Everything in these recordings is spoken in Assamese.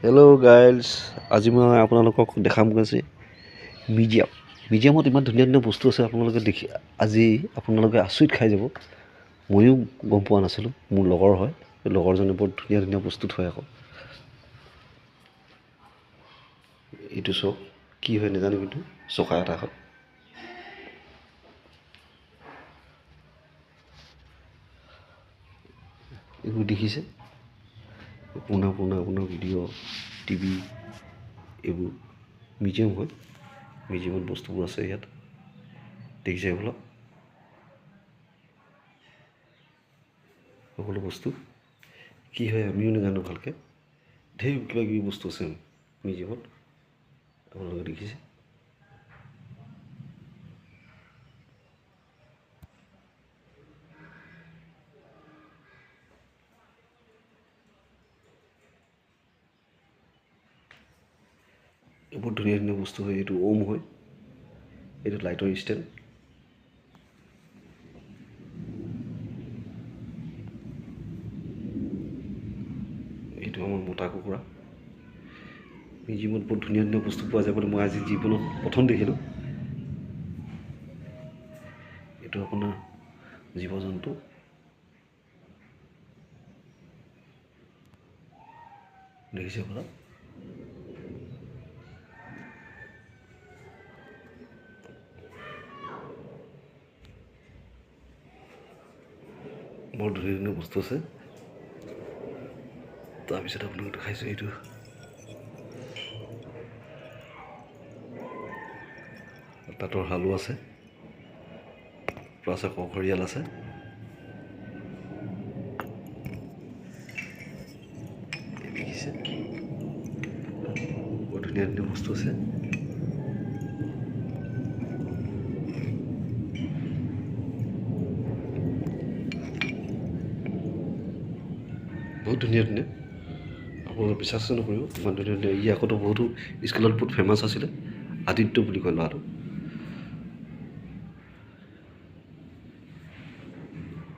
হেল্ল' গাইজ, আজি মই আপোনালোকক দেখাম গৈছে মিউজিয়ামত ইমান ধুনীয়া ধুনীয়া বস্তু আছে। আপোনালোকে দেখি আজি আপোনালোকে আচৰিত খাই যাব। ময়ো গম পোৱা নাছিলোঁ, মোৰ লগৰ হয়, লগৰজনে বৰ ধুনীয়া ধুনীয়া বস্তু থয় আকৌ। এইটো চাওক, কি হয় নাজানো, কিন্তু চকা এটা হয়। এইবোৰ দেখিছে, পুৰণা পুৰণা আপোনাৰ ভিডিঅ' টিভি, এইবোৰ মিউজিয়াম হয়। মিউজিয়ামত বস্তুবোৰ আছে ইয়াত, দেখিছে এইবিলাক সকলো বস্তু। কি হয় আমিও নাজানো ভালকৈ, ঢেৰ কিবা কিবি বস্তু আছে মিউজিয়ামত, আপোনালোকে দেখিছে। বহুত ধুনীয়া ধুনীয়া বস্তু হয়। এইটো ওম হয়, এইটো লাইটৰ ষ্টেণ্ড। এইটো আমাৰ মতা কুকুৰা। মিউজিয়ামত বহুত ধুনীয়া ধুনীয়া বস্তু পোৱা যায় বুলি মই আজি জীৱনত প্ৰথম দেখিলোঁ। এইটো আপোনাৰ জীৱ জন্তু। দেখিছে আপোনাৰ, বৰ ধুনীয়া ধুনীয়া বস্তু আছে। তাৰপিছত আপোনাক দেখাইছোঁ এইটো তাঁতৰ শালো আছে, প্লাছ আকৌ ঘৰিয়াল আছে। দেখিছে, বৰ ধুনীয়া ধুনীয়া বস্তু আছে। বহুত ধুনীয়া ধুনীয়া, আপোনালোকে বিশ্বাস নকৰিব ইমান ধুনীয়া ধুনীয়া। ই আগতে বহুতো স্কুলত বহুত ফেমাছ আছিলে, আদিত্য বুলি কয় ল'ৰাটো।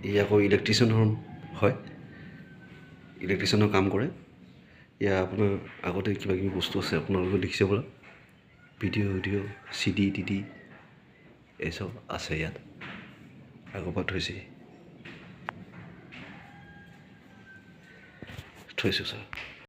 ই আকৌ ইলেক্ট্ৰিচিয়ানৰ হয়, ইলেক্ট্ৰিচিয়ানৰ কাম কৰে। ইয়াৰ আপোনাৰ আগতে কিবা কিবি বস্তু আছে, আপোনালোকে দেখিছে পৰা ভিডিঅ' CD TD এইচব আছে ইয়াত, আগৰ পৰা থৈছোঁ ছাৰ।